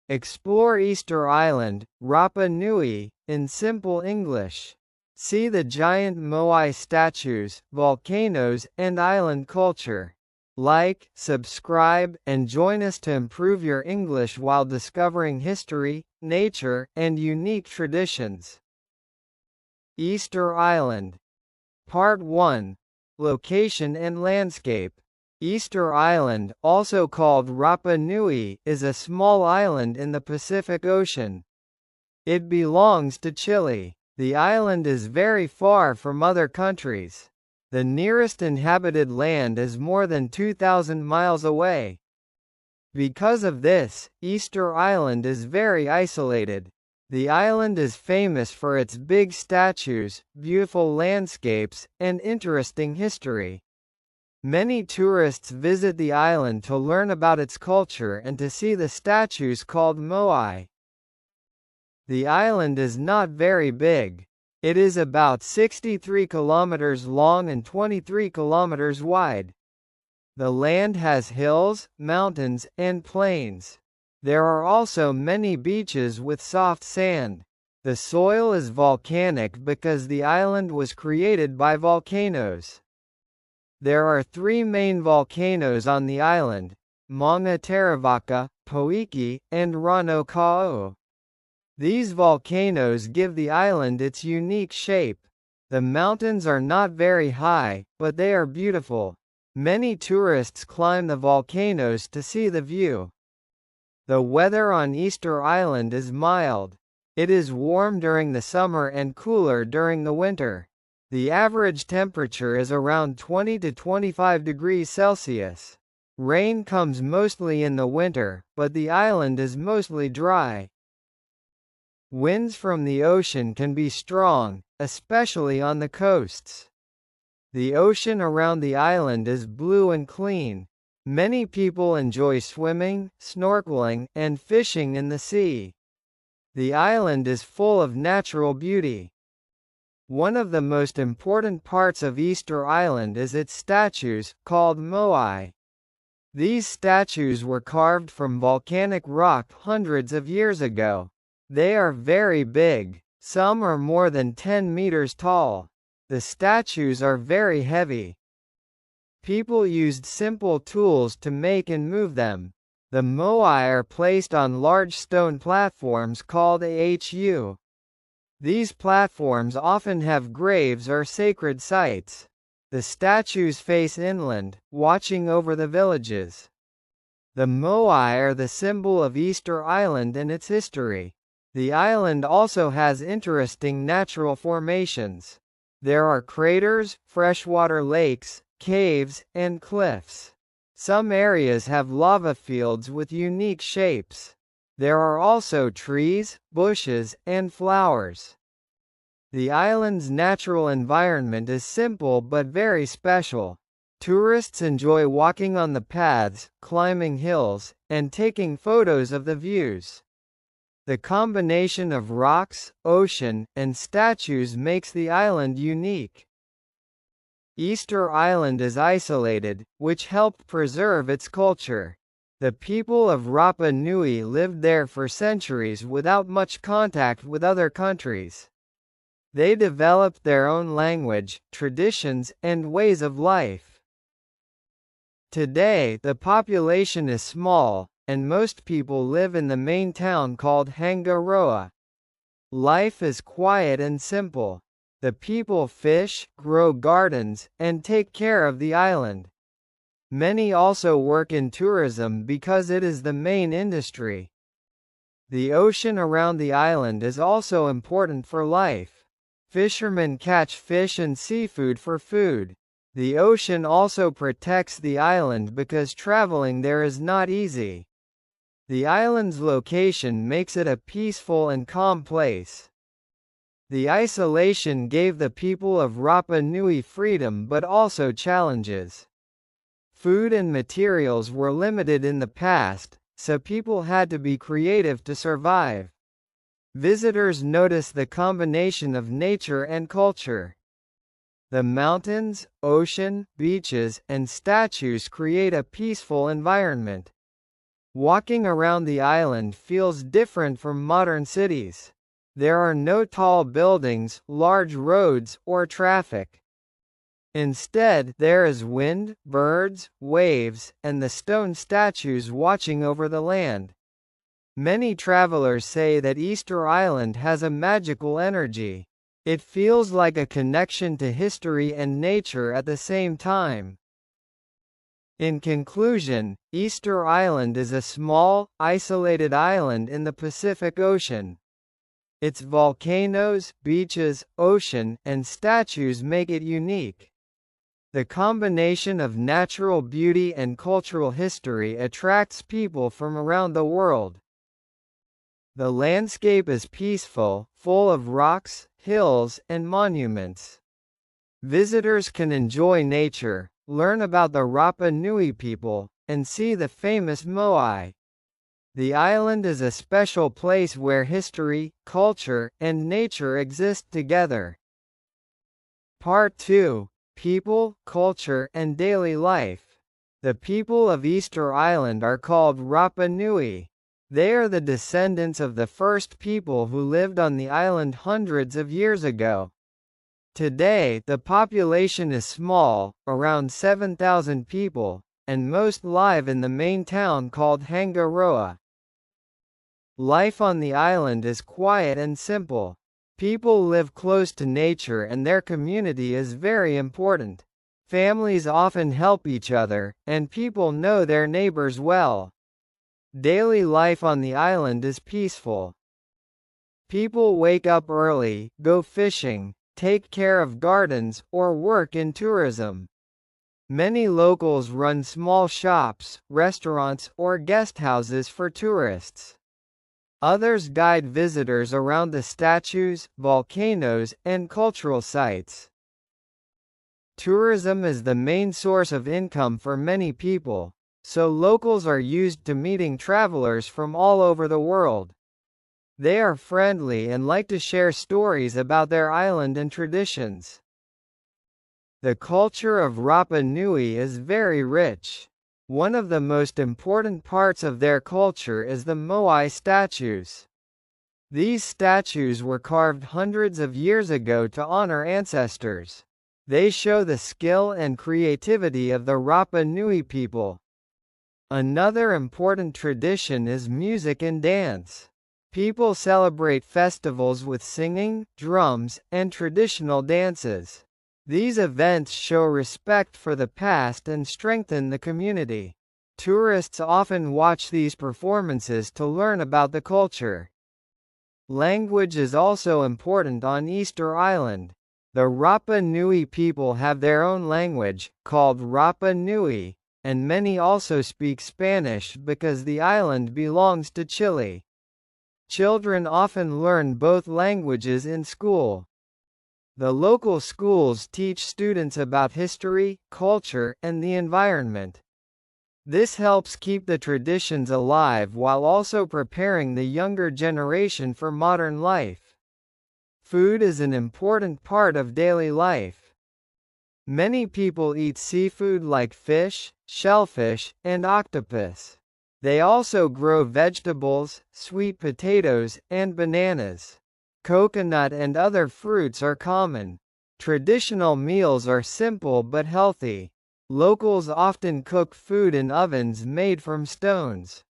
Explore Easter Island, Rapa Nui, in simple English. See the giant moai statues, volcanoes, and island culture. Like, subscribe, and join us to improve your English while discovering history, nature, and unique traditions. Easter Island. Part 1. Location and Landscape. Easter Island, also called Rapa Nui, is a small island in the Pacific Ocean. It belongs to Chile. The island is very far from other countries. The nearest inhabited land is more than 2,000 miles away. Because of this, Easter Island is very isolated. The island is famous for its big statues, beautiful landscapes, and interesting history. Many tourists visit the island to learn about its culture and to see the statues called moai. The island is not very big. It is about 63 kilometers long and 23 kilometers wide. The land has hills, mountains, and plains. There are also many beaches with soft sand. The soil is volcanic because the island was created by volcanoes. There are 3 main volcanoes on the island: Mauna Teravaca, Poiki, and Rano Ka'o. These volcanoes give the island its unique shape. The mountains are not very high, but they are beautiful. Many tourists climb the volcanoes to see the view. The weather on Easter Island is mild. It is warm during the summer and cooler during the winter. The average temperature is around 20 to 25 degrees Celsius. Rain comes mostly in the winter, but the island is mostly dry. Winds from the ocean can be strong, especially on the coasts. The ocean around the island is blue and clean. Many people enjoy swimming, snorkeling, and fishing in the sea. The island is full of natural beauty. One of the most important parts of Easter Island is its statues, called moai. These statues were carved from volcanic rock hundreds of years ago. They are very big. Some are more than 10 meters tall. The statues are very heavy. People used simple tools to make and move them. The moai are placed on large stone platforms called ahu. These platforms often have graves or sacred sites. The statues face inland, watching over the villages. The moai are the symbol of Easter Island and its history. The island also has interesting natural formations. There are craters, freshwater lakes, caves, and cliffs. Some areas have lava fields with unique shapes. There are also trees, bushes, and flowers. The island's natural environment is simple but very special. Tourists enjoy walking on the paths, climbing hills, and taking photos of the views. The combination of rocks, ocean, and statues makes the island unique. Easter Island is isolated, which helped preserve its culture. The people of Rapa Nui lived there for centuries without much contact with other countries. They developed their own language, traditions, and ways of life. Today, the population is small, and most people live in the main town called Hangaroa. Life is quiet and simple. The people fish, grow gardens, and take care of the island. Many also work in tourism because it is the main industry. The ocean around the island is also important for life. Fishermen catch fish and seafood for food. The ocean also protects the island because traveling there is not easy. The island's location makes it a peaceful and calm place. The isolation gave the people of Rapa Nui freedom but also challenges. Food and materials were limited in the past, so people had to be creative to survive. Visitors notice the combination of nature and culture. The mountains, ocean, beaches, and statues create a peaceful environment. Walking around the island feels different from modern cities. There are no tall buildings, large roads, or traffic. Instead, there is wind, birds, waves, and the stone statues watching over the land. Many travelers say that Easter Island has a magical energy. It feels like a connection to history and nature at the same time. In conclusion, Easter Island is a small, isolated island in the Pacific Ocean. Its volcanoes, beaches, ocean, and statues make it unique. The combination of natural beauty and cultural history attracts people from around the world. The landscape is peaceful, full of rocks, hills, and monuments. Visitors can enjoy nature, learn about the Rapa Nui people, and see the famous moai. The island is a special place where history, culture, and nature exist together. Part 2: People, Culture, and Daily Life. The people of Easter Island are called Rapa Nui. They are the descendants of the first people who lived on the island hundreds of years ago. Today, the population is small, around 7,000 people, and most live in the main town called Hangaroa. Life on the island is quiet and simple. People live close to nature and their community is very important. Families often help each other, and people know their neighbors well. Daily life on the island is peaceful. People wake up early, go fishing, take care of gardens, or work in tourism. Many locals run small shops, restaurants, or guest houses for tourists. Others guide visitors around the statues, volcanoes, and cultural sites. Tourism is the main source of income for many people, so locals are used to meeting travelers from all over the world. They are friendly and like to share stories about their island and traditions. The culture of Rapa Nui is very rich. One of the most important parts of their culture is the moai statues. These statues were carved hundreds of years ago to honor ancestors. They show the skill and creativity of the Rapa Nui people. Another important tradition is music and dance. People celebrate festivals with singing, drums, and traditional dances. These events show respect for the past and strengthen the community. Tourists often watch these performances to learn about the culture. Language is also important on Easter Island. The Rapa Nui people have their own language, called Rapa Nui, and many also speak Spanish because the island belongs to Chile. Children often learn both languages in school. The local schools teach students about history, culture, and the environment. This helps keep the traditions alive while also preparing the younger generation for modern life. Food is an important part of daily life. Many people eat seafood like fish, shellfish, and octopus. They also grow vegetables, sweet potatoes, and bananas. Coconut and other fruits are common. Traditional meals are simple but healthy. Locals often cook food in ovens made from stones.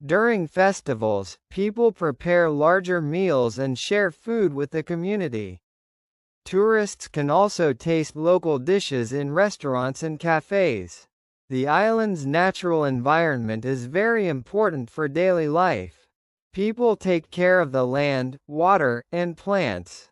During festivals, people prepare larger meals and share food with the community. Tourists can also taste local dishes in restaurants and cafes. The island's natural environment is very important for daily life. People take care of the land, water, and plants.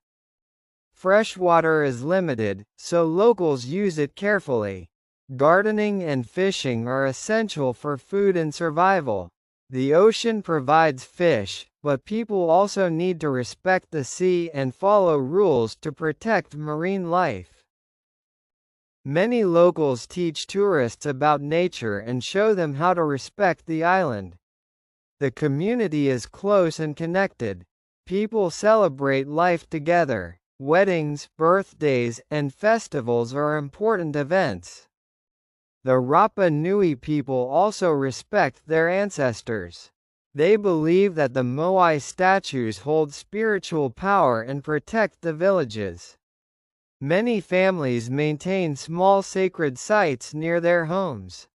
Fresh water is limited, so locals use it carefully. Gardening and fishing are essential for food and survival. The ocean provides fish, but people also need to respect the sea and follow rules to protect marine life. Many locals teach tourists about nature and show them how to respect the island. The community is close and connected. People celebrate life together. Weddings, birthdays, and festivals are important events. The Rapa Nui people also respect their ancestors. They believe that the moai statues hold spiritual power and protect the villages. Many families maintain small sacred sites near their homes.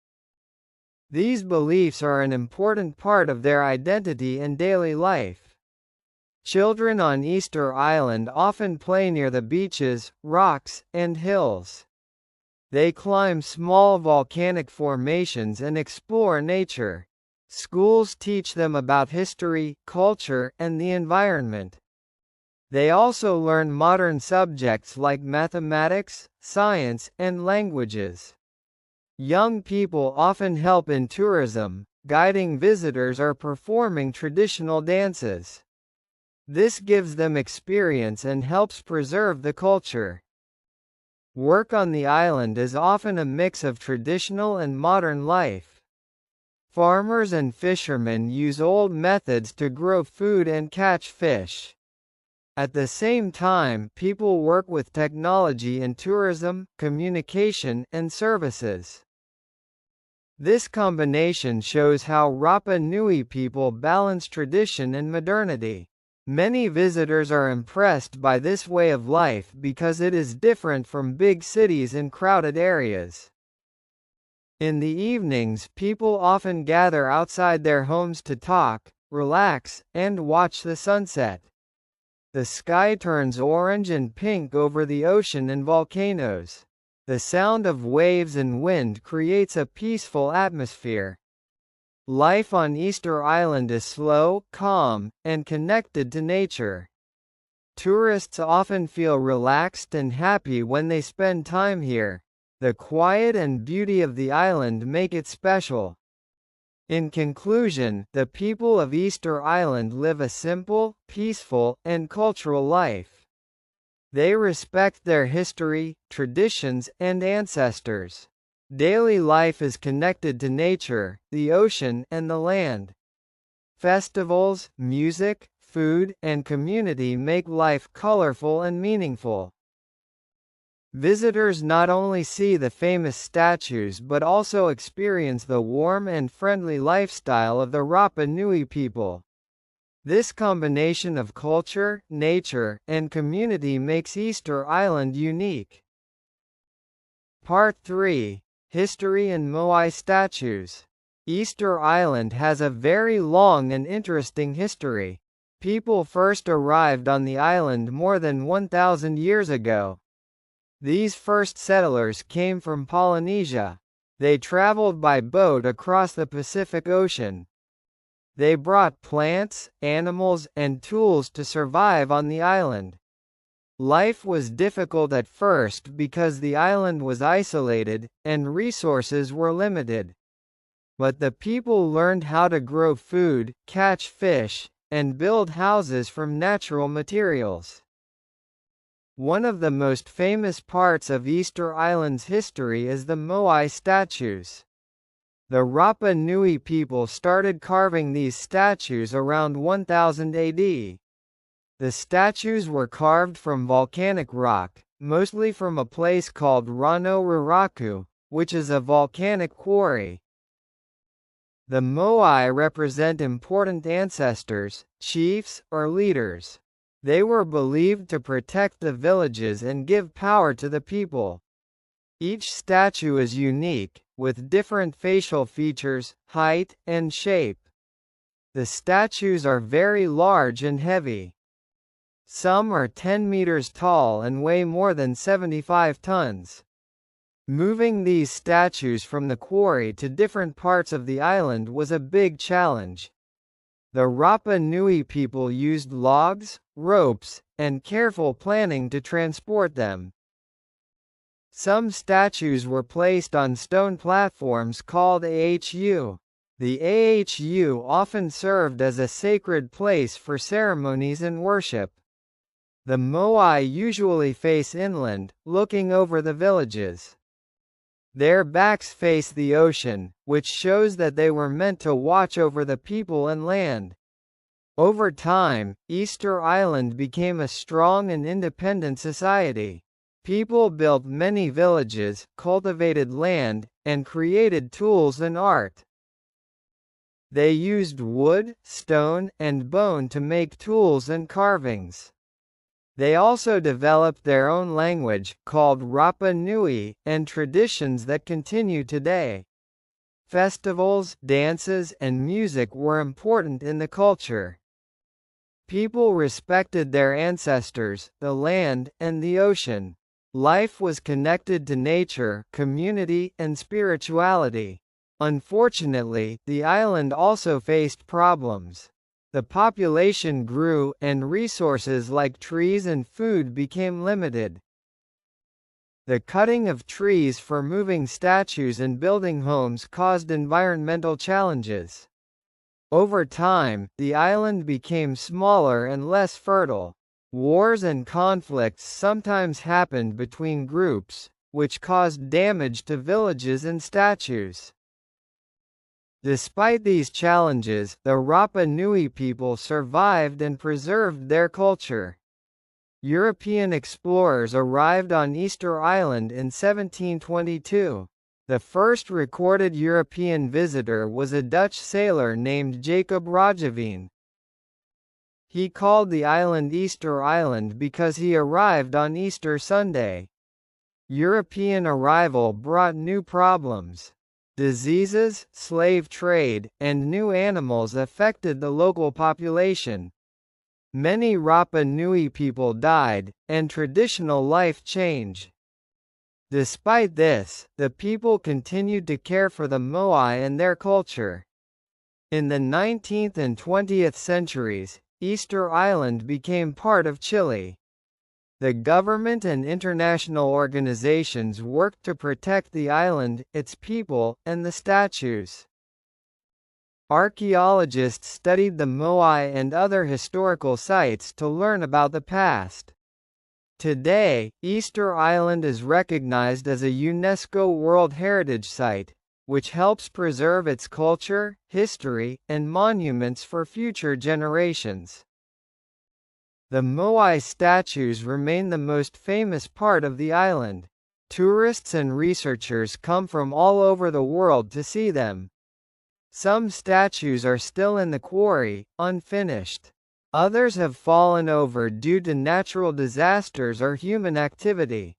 These beliefs are an important part of their identity and daily life. Children on Easter Island often play near the beaches, rocks, and hills. They climb small volcanic formations and explore nature. Schools teach them about history, culture, and the environment. They also learn modern subjects like mathematics, science, and languages. Young people often help in tourism, guiding visitors or performing traditional dances. This gives them experience and helps preserve the culture. Work on the island is often a mix of traditional and modern life. Farmers and fishermen use old methods to grow food and catch fish. At the same time, people work with technology in tourism, communication, and services. This combination shows how Rapa Nui people balance tradition and modernity. Many visitors are impressed by this way of life because it is different from big cities and crowded areas. In the evenings, people often gather outside their homes to talk, relax, and watch the sunset. The sky turns orange and pink over the ocean and volcanoes. The sound of waves and wind creates a peaceful atmosphere. Life on Easter Island is slow, calm, and connected to nature. Tourists often feel relaxed and happy when they spend time here. The quiet and beauty of the island make it special. In conclusion, the people of Easter Island live a simple, peaceful, and cultural life. They respect their history, traditions, and ancestors. Daily life is connected to nature, the ocean, and the land. Festivals, music, food, and community make life colorful and meaningful. Visitors not only see the famous statues but also experience the warm and friendly lifestyle of the Rapa Nui people. This combination of culture, nature, and community makes Easter Island unique. Part 3: History and moai statues. Easter Island has a very long and interesting history. People first arrived on the island more than 1,000 years ago. These first settlers came from Polynesia. They traveled by boat across the Pacific Ocean. They brought plants, animals, and tools to survive on the island. Life was difficult at first because the island was isolated, and resources were limited. But the people learned how to grow food, catch fish, and build houses from natural materials. One of the most famous parts of Easter Island's history is the moai statues. The Rapa Nui people started carving these statues around 1000 AD. The statues were carved from volcanic rock, mostly from a place called Rano Raraku, which is a volcanic quarry. The moai represent important ancestors, chiefs, or leaders. They were believed to protect the villages and give power to the people. Each statue is unique, with different facial features, height, and shape. The statues are very large and heavy. Some are 10 meters tall and weigh more than 75 tons. Moving these statues from the quarry to different parts of the island was a big challenge. The Rapa Nui people used logs, ropes, and careful planning to transport them. Some statues were placed on stone platforms called Ahu. The Ahu often served as a sacred place for ceremonies and worship. The moai usually face inland, looking over the villages. Their backs face the ocean, which shows that they were meant to watch over the people and land. Over time, Easter Island became a strong and independent society. People built many villages, cultivated land, and created tools and art. They used wood, stone, and bone to make tools and carvings. They also developed their own language, called Rapa Nui, and traditions that continue today. Festivals, dances, and music were important in the culture. People respected their ancestors, the land, and the ocean. Life was connected to nature, community, and spirituality. Unfortunately, the island also faced problems. The population grew, and resources like trees and food became limited. The cutting of trees for moving statues and building homes caused environmental challenges. Over time, the island became smaller and less fertile. Wars and conflicts sometimes happened between groups, which caused damage to villages and statues. Despite these challenges, the Rapa Nui people survived and preserved their culture. European explorers arrived on Easter Island in 1722. The first recorded European visitor was a Dutch sailor named Jacob Rojaveen. He called the island Easter Island because he arrived on Easter Sunday. European arrival brought new problems. Diseases, slave trade, and new animals affected the local population. Many Rapa Nui people died, and traditional life changed. Despite this, the people continued to care for the moai and their culture. In the 19th and 20th centuries, Easter Island became part of Chile. The government and international organizations worked to protect the island, its people, and the statues. Archaeologists studied the moai and other historical sites to learn about the past. Today, Easter Island is recognized as a UNESCO World Heritage Site, which helps preserve its culture, history, and monuments for future generations. The moai statues remain the most famous part of the island. Tourists and researchers come from all over the world to see them. Some statues are still in the quarry, unfinished. Others have fallen over due to natural disasters or human activity.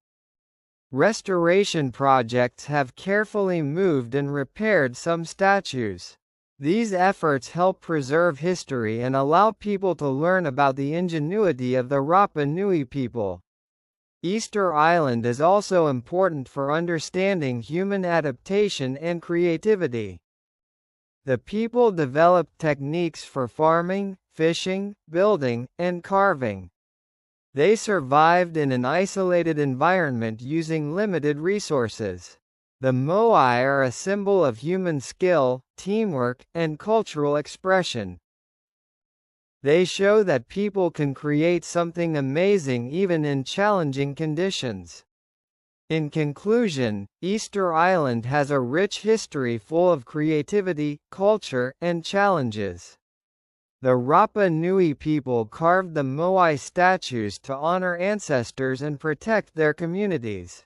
Restoration projects have carefully moved and repaired some statues. These efforts help preserve history and allow people to learn about the ingenuity of the Rapa Nui people. Easter Island is also important for understanding human adaptation and creativity. The people developed techniques for farming, fishing, building, and carving. They survived in an isolated environment using limited resources. The moai are a symbol of human skill, teamwork, and cultural expression. They show that people can create something amazing even in challenging conditions. In conclusion, Easter Island has a rich history full of creativity, culture, and challenges. The Rapa Nui people carved the moai statues to honor ancestors and protect their communities.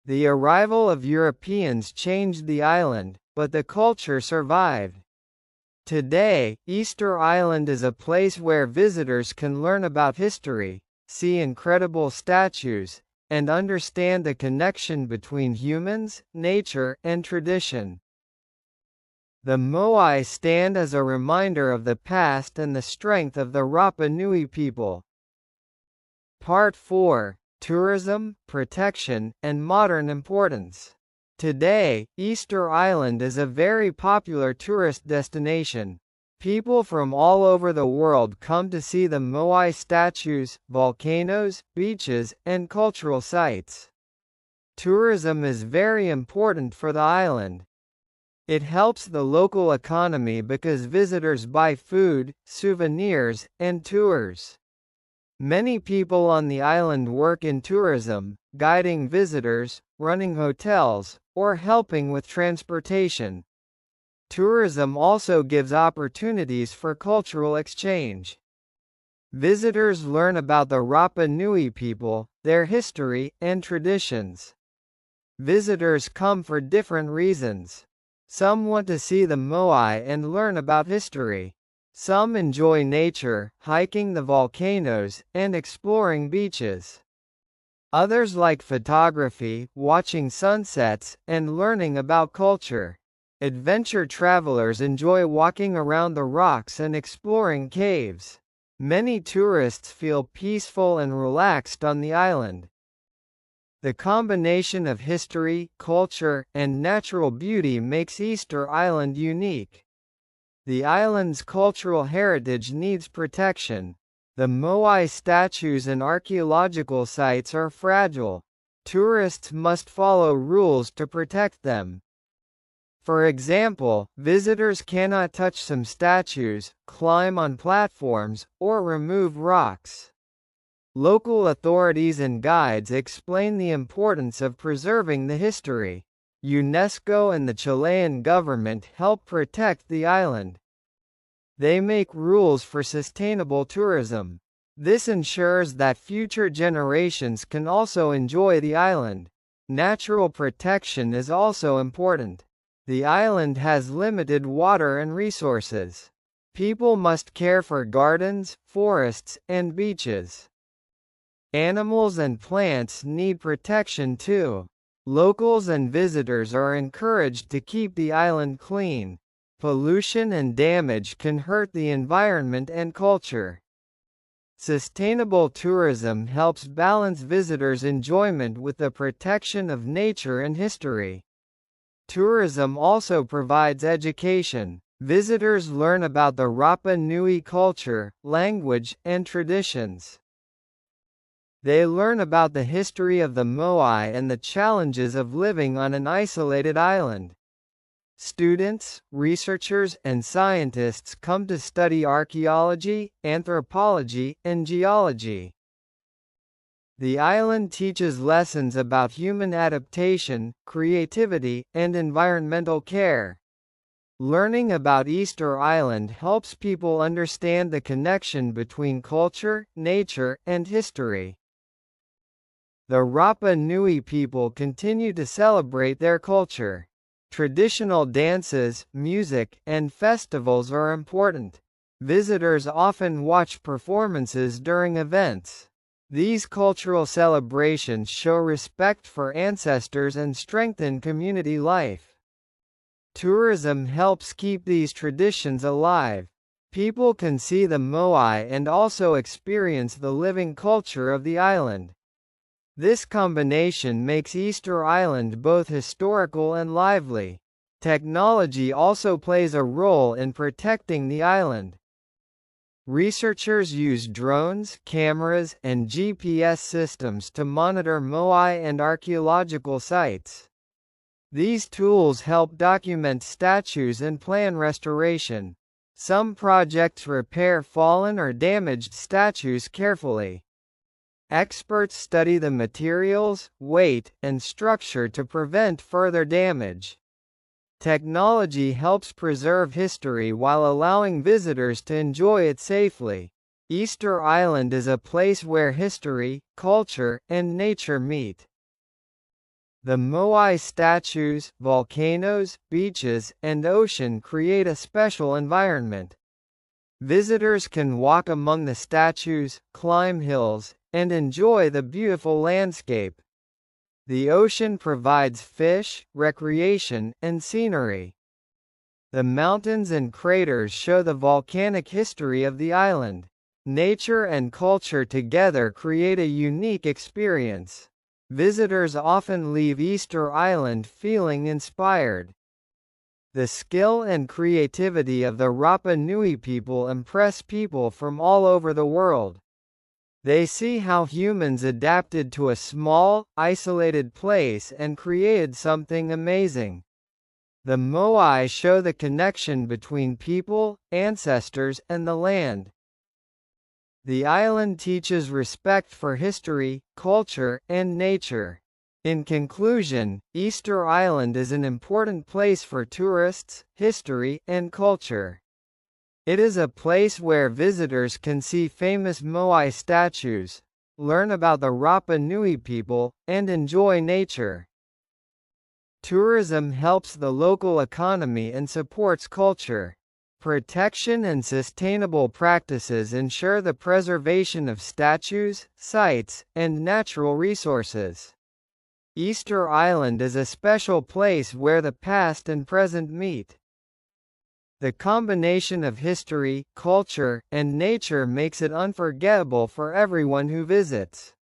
The arrival of Europeans changed the island, but the culture survived. Today, Easter Island is a place where visitors can learn about history, see incredible statues, and understand the connection between humans, nature, and tradition. The moai stand as a reminder of the past and the strength of the Rapa Nui people. Part 4. Tourism, protection, and modern importance. Today, Easter Island is a very popular tourist destination. People from all over the world come to see the moai statues, volcanoes, beaches, and cultural sites. Tourism is very important for the island. It helps the local economy because visitors buy food, souvenirs, and tours. Many people on the island work in tourism, guiding visitors, running hotels, or helping with transportation. Tourism also gives opportunities for cultural exchange. Visitors learn about the Rapa Nui people, their history, and traditions. Visitors come for different reasons. Some want to see the moai and learn about history. Some enjoy nature, hiking the volcanoes, and exploring beaches. Others like photography, watching sunsets, and learning about culture. Adventure travelers enjoy walking around the rocks and exploring caves. Many tourists feel peaceful and relaxed on the island. The combination of history, culture, and natural beauty makes Easter Island unique. The island's cultural heritage needs protection. The moai statues and archaeological sites are fragile. Tourists must follow rules to protect them. For example, visitors cannot touch some statues, climb on platforms, or remove rocks. Local authorities and guides explain the importance of preserving the history. UNESCO and the Chilean government help protect the island. They make rules for sustainable tourism. This ensures that future generations can also enjoy the island. Natural protection is also important. The island has limited water and resources. People must care for gardens, forests, and beaches. Animals and plants need protection too. Locals and visitors are encouraged to keep the island clean. Pollution and damage can hurt the environment and culture. Sustainable tourism helps balance visitors' enjoyment with the protection of nature and history. Tourism also provides education. Visitors learn about the Rapa Nui culture, language, and traditions. They learn about the history of the moai and the challenges of living on an isolated island. Students, researchers, and scientists come to study archaeology, anthropology, and geology. The island teaches lessons about human adaptation, creativity, and environmental care. Learning about Easter Island helps people understand the connection between culture, nature, and history. The Rapa Nui people continue to celebrate their culture. Traditional dances, music, and festivals are important. Visitors often watch performances during events. These cultural celebrations show respect for ancestors and strengthen community life. Tourism helps keep these traditions alive. People can see the moai and also experience the living culture of the island. This combination makes Easter Island both historical and lively. Technology also plays a role in protecting the island. Researchers use drones, cameras, and GPS systems to monitor moai and archaeological sites. These tools help document statues and plan restoration. Some projects repair fallen or damaged statues carefully. Experts study the materials, weight, and structure to prevent further damage. Technology helps preserve history while allowing visitors to enjoy it safely. Easter Island is a place where history, culture, and nature meet. The moai statues, volcanoes, beaches, and ocean create a special environment. Visitors can walk among the statues, climb hills, and enjoy the beautiful landscape. The ocean provides fish, recreation, and scenery. The mountains and craters show the volcanic history of the island. Nature and culture together create a unique experience. Visitors often leave Easter Island feeling inspired. The skill and creativity of the Rapa Nui people impress people from all over the world. They see how humans adapted to a small, isolated place and created something amazing. The moai show the connection between people, ancestors, and the land. The island teaches respect for history, culture, and nature. In conclusion, Easter Island is an important place for tourists, history, and culture. It is a place where visitors can see famous moai statues, learn about the Rapa Nui people, and enjoy nature. Tourism helps the local economy and supports culture. Protection and sustainable practices ensure the preservation of statues, sites, and natural resources. Easter Island is a special place where the past and present meet. The combination of history, culture, and nature makes it unforgettable for everyone who visits.